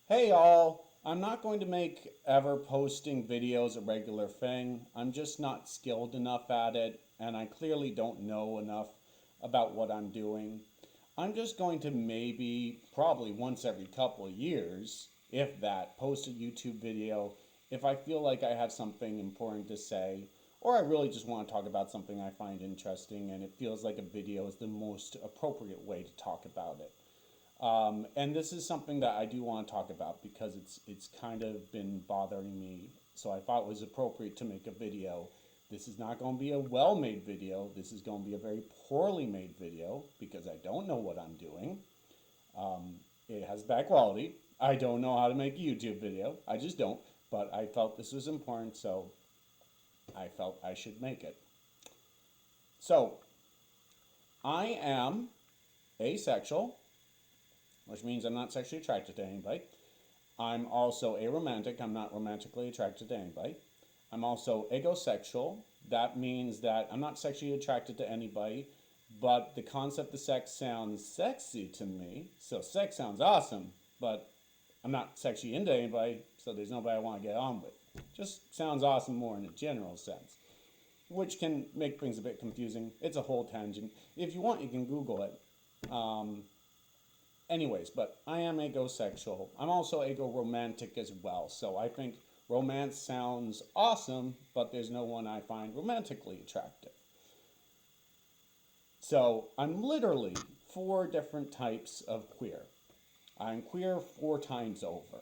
Hey all, I'm not going to make ever posting videos a regular thing. I'm just not skilled enough at it, and I clearly don't know enough about what I'm doing. I'm just going to maybe, probably once every couple of years, if that, post a YouTube video if I feel like I have something important to say, or I really just want to talk about something I find interesting and it feels like a video is the most appropriate way to talk about it. And this is something that I do want to talk about because it's kind of been bothering me. So I thought it was appropriate to make a video. This is not going to be a well-made video. This is going to be a very poorly made video because I don't know what I'm doing. It has bad quality. I don't know how to make a YouTube video. I just don't. But I felt this was important, so I felt I should make it. So I am asexual, which means I'm not sexually attracted to anybody. I'm also aromantic. I'm not romantically attracted to anybody. I'm also egosexual. That means that I'm not sexually attracted to anybody, but the concept of sex sounds sexy to me. So sex sounds awesome, but I'm not sexually into anybody, so there's nobody I want to get on with. Just sounds awesome more in a general sense, which can make things a bit confusing. It's a whole tangent. If you want, you can Google it. Anyways, but I am egosexual. I'm also ego-romantic as well. So I think romance sounds awesome, but there's no one I find romantically attractive. So I'm literally four different types of queer. I'm queer four times over.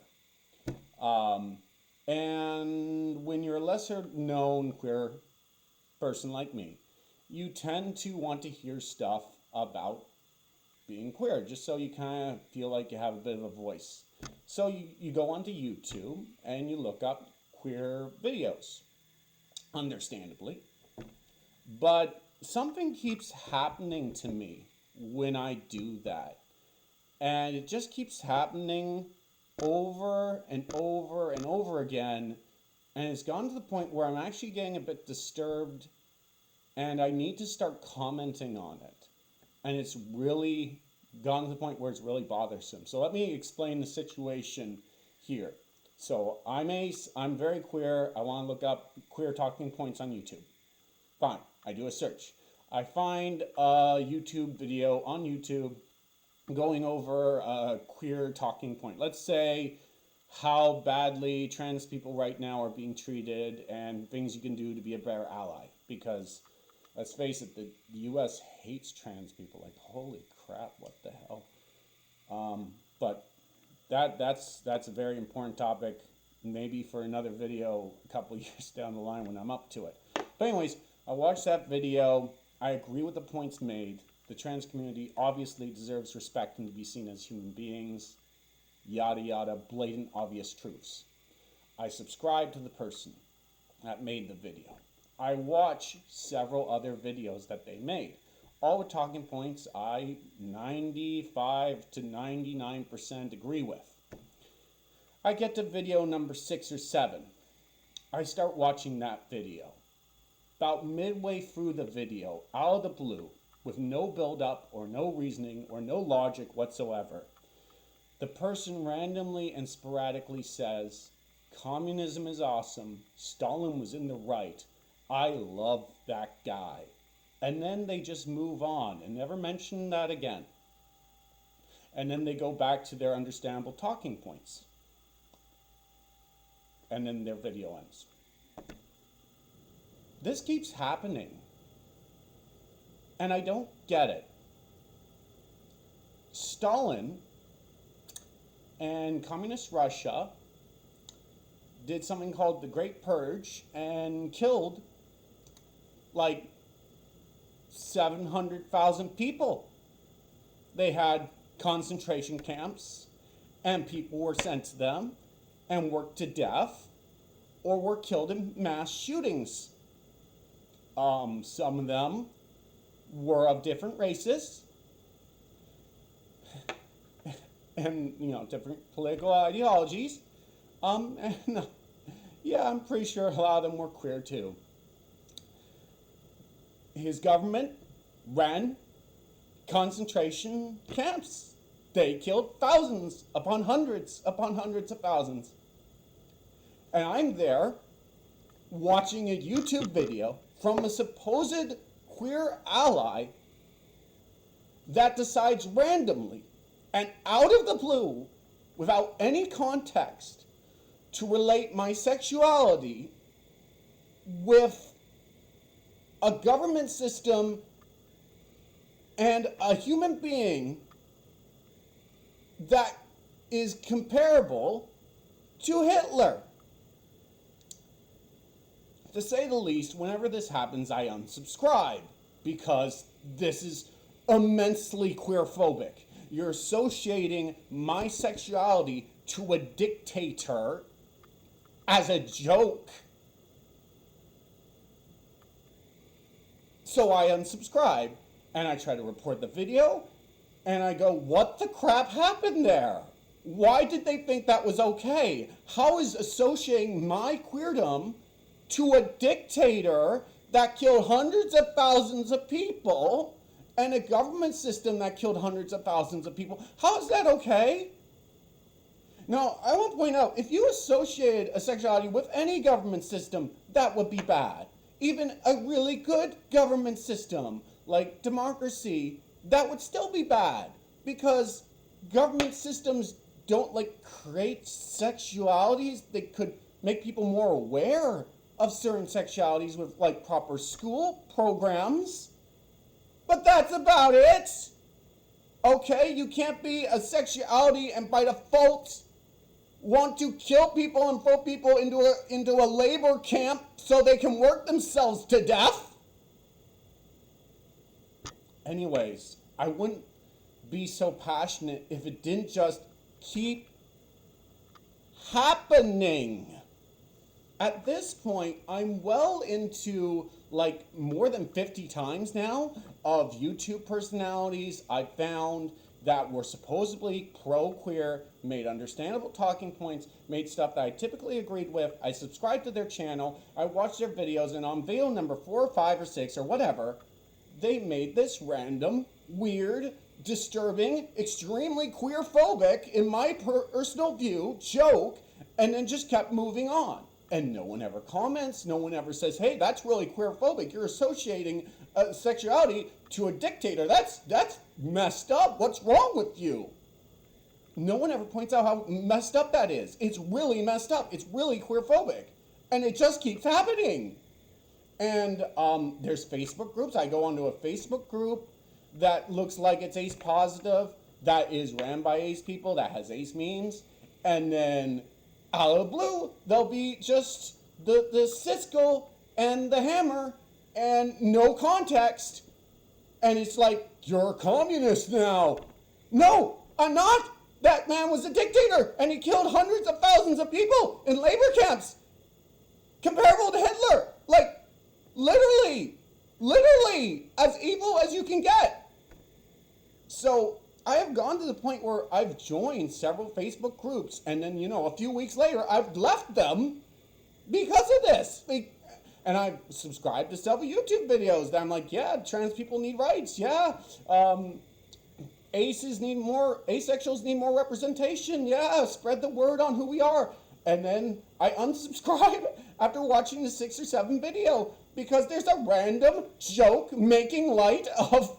Um, and when you're a lesser known queer person like me, you tend to want to hear stuff about being queer, just so you kind of feel like you have a bit of a voice. So you go onto YouTube and you look up queer videos, understandably. But something keeps happening to me when I do that. And it just keeps happening over and over and over again. And it's gone to the point where I'm actually getting a bit disturbed and I need to start commenting on it. And it's really gone to the point where it's really bothersome. So let me explain the situation here. So I'm very queer. I want to look up queer talking points on YouTube. Fine, I do a search. I find a YouTube video on YouTube going over a queer talking point. Let's say how badly trans people right now are being treated and things you can do to be a better ally. Because let's face it, the U.S. hates trans people. Like, holy crap, what the hell? But that's a very important topic, maybe for another video a couple years down the line when I'm up to it. But anyways, I watched that video. I agree with the points made. The trans community obviously deserves respect and to be seen as human beings. Yada yada, blatant obvious truths. I subscribe to the person that made the video. I watch several other videos that they made. All the talking points I 95 to 99% agree with. I get to video number 6 or 7. I start watching that video. About midway through the video, out of the blue, with no build-up or no reasoning or no logic whatsoever, the person randomly and sporadically says, "Communism is awesome. Stalin was in the right. I love that guy." And then they just move on and never mention that again. And then they go back to their understandable talking points. And then their video ends. This keeps happening. And I don't get it. Stalin and communist Russia did something called the Great Purge and killed like 700,000 people. They had concentration camps and people were sent to them and worked to death or were killed in mass shootings. Some of them were of different races and, different political ideologies. And yeah, I'm pretty sure a lot of them were queer too. His government ran concentration camps They killed thousands upon hundreds of thousands. And I'm there watching a YouTube video from a supposed queer ally that decides randomly and out of the blue, without any context, to relate my sexuality with a government system and a human being that is comparable to Hitler. To say the least, whenever this happens, I unsubscribe because this is immensely queerphobic. You're associating my sexuality to a dictator as a joke. So I unsubscribe and I try to report the video and I go, what the crap happened there? Why did they think that was okay? How is associating my queerdom to a dictator that killed hundreds of thousands of people and a government system that killed hundreds of thousands of people, how is that okay? Now, I want to point out, if you associated a sexuality with any government system, that would be bad. Even a really good government system, like democracy, that would still be bad. Because government systems don't, create sexualities that could make people more aware of certain sexualities with, proper school programs. But that's about it. Okay, you can't be a sexuality and by default want to kill people and throw people into a labor camp so they can work themselves to death. Anyways, I wouldn't be so passionate if it didn't just keep happening. At this point, I'm well into more than 50 times now of YouTube personalities I found that were supposedly pro-queer, made understandable talking points, made stuff that I typically agreed with. I subscribed to their channel, I watched their videos, and on video number 4 or 5 or 6 or whatever, they made this random, weird, disturbing, extremely queer-phobic, in my personal view, joke, and then just kept moving on. And no one ever comments, no one ever says, hey, that's really queer-phobic, you're associating sexuality to a dictator, that's messed up, what's wrong with you? No one ever points out how messed up that is. It's really messed up, it's really queer-phobic, and it just keeps happening. And there's Facebook groups. I go onto a Facebook group that looks like it's ace positive, that is ran by ace people, that has ace memes, and then out of the blue, there'll be just the Siskel and the hammer and no context. And it's like, you're a communist now. No, I'm not. That man was a dictator and he killed hundreds of thousands of people in labor camps. Comparable to Hitler. Literally as evil as you can get. So I have gone to the point where I've joined several Facebook groups and then, a few weeks later, I've left them because of this. And I've subscribed to several YouTube videos that I'm like, yeah, trans people need rights. Yeah, asexuals need more representation. Yeah, spread the word on who we are. And then I unsubscribe after watching the 6 or 7 video because there's a random joke making light of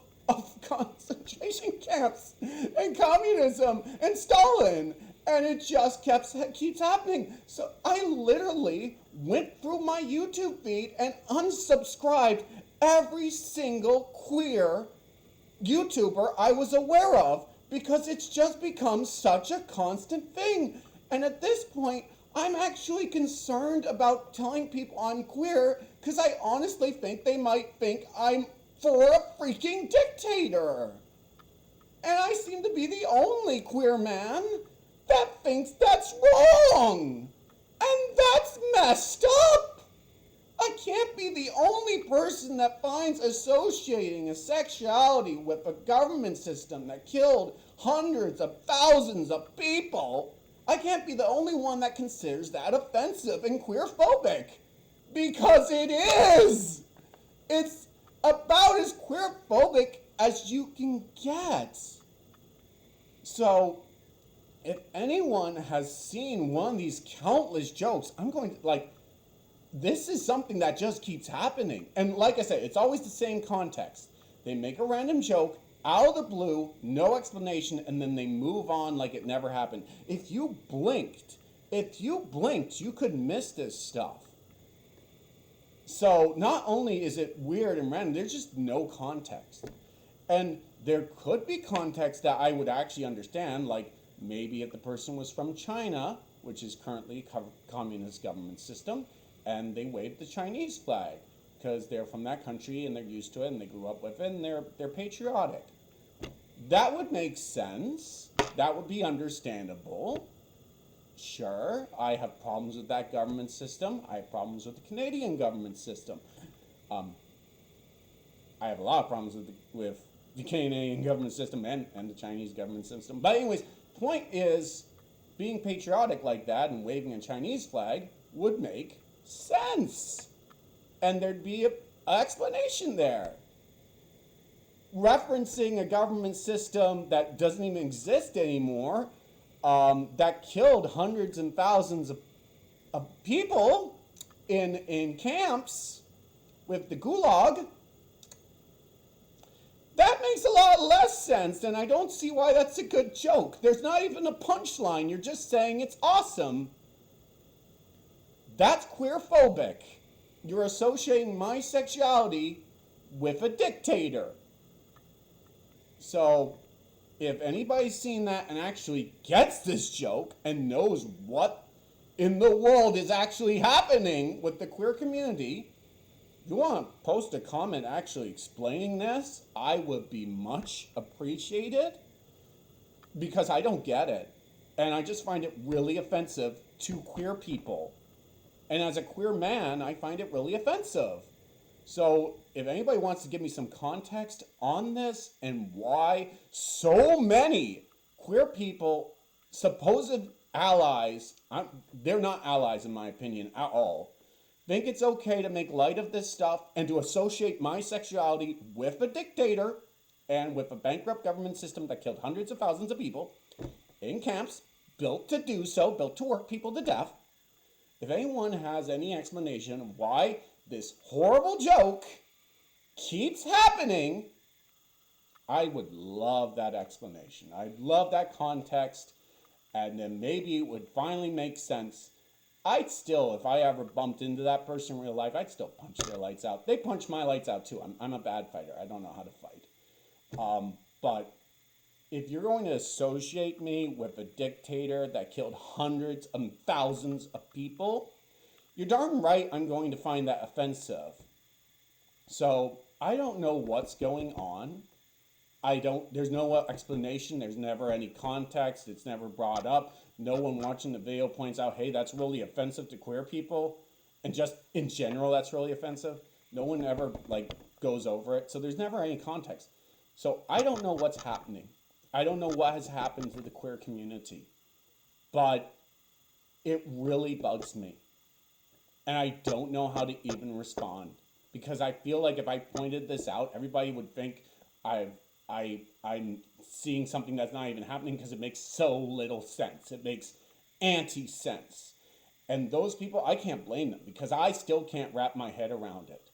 concentration camps and communism and Stalin, and it just keeps happening. So I literally went through my YouTube feed and unsubscribed every single queer YouTuber I was aware of because it's just become such a constant thing. And at this point, I'm actually concerned about telling people I'm queer because I honestly think they might think I'm for a freaking dictator. And I seem to be the only queer man that thinks that's wrong. And that's messed up. I can't be the only person that finds associating a sexuality with a government system that killed hundreds of thousands of people. I can't be the only one that considers that offensive and queerphobic. Because it is. It's about as queerphobic as you can get. So, if anyone has seen one of these countless jokes, I'm going to, like, this is something that just keeps happening. And like I said, it's always the same context. They make a random joke out of the blue, no explanation, and then they move on like it never happened. If you blinked, you could miss this stuff. So not only is it weird and random, there's just no context. And there could be context that I would actually understand, like maybe if the person was from China, which is currently a communist government system, and they waved the Chinese flag because they're from that country and they're used to it and they grew up with it and they're patriotic. That would make sense. That would be understandable. Sure, I have problems with that government system. I have problems with the Canadian government system. I have a lot of problems with the Canadian government system and the Chinese government system. But anyways, point is, being patriotic like that and waving a Chinese flag would make sense. And there'd be an explanation there. Referencing a government system that doesn't even exist anymore, that killed hundreds and thousands of people in camps with the Gulag, that makes a lot less sense, and I don't see why that's a good joke. There's not even a punchline. You're just saying it's awesome. That's queerphobic. You're associating my sexuality with a dictator. So, if anybody's seen that and actually gets this joke and knows what in the world is actually happening with the queer community, you want to post a comment actually explaining this, I would be much appreciated, because I don't get it. And I just find it really offensive to queer people. And as a queer man, I find it really offensive. So if anybody wants to give me some context on this and why so many queer people, supposed allies, they're not allies in my opinion at all, think it's okay to make light of this stuff and to associate my sexuality with a dictator and with a bankrupt government system that killed hundreds of thousands of people in camps, built to do so, built to work people to death. If anyone has any explanation of why this horrible joke keeps happening, I would love that explanation. I'd love that context, and then maybe it would finally make sense. I'd still, if I ever bumped into that person in real life, I'd still punch their lights out. They punch my lights out too. I'm a bad fighter. I don't know how to fight. But if you're going to associate me with a dictator that killed hundreds and thousands of people, you're darn right I'm going to find that offensive. So I don't know what's going on. There's no explanation. There's never any context. It's never brought up. No one watching the video points out, hey, that's really offensive to queer people. And just in general, that's really offensive. No one ever goes over it. So there's never any context. So I don't know what's happening. I don't know what has happened to the queer community. But it really bugs me. And I don't know how to even respond. Because I feel like if I pointed this out, everybody would think I'm seeing something that's not even happening because it makes so little sense. It makes anti-sense. And those people, I can't blame them because I still can't wrap my head around it.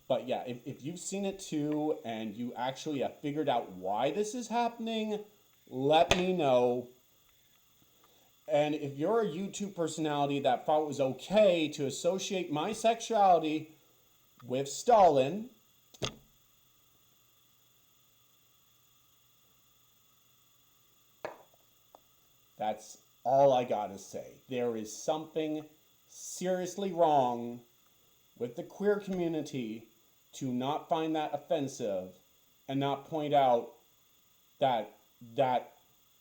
But yeah, if you've seen it too and you actually have figured out why this is happening, let me know. And if you're a YouTube personality that thought it was okay to associate my sexuality with Stalin, that's all I gotta say. There is something seriously wrong with the queer community to not find that offensive and not point out that that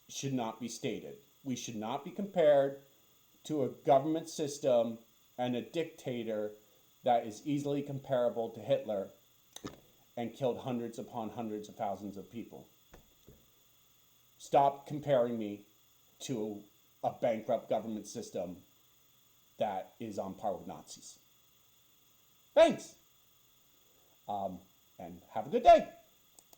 should not be stated. We should not be compared to a government system and a dictator that is easily comparable to Hitler and killed hundreds upon hundreds of thousands of people. Stop comparing me to a bankrupt government system that is on par with Nazis. Thanks. And have a good day.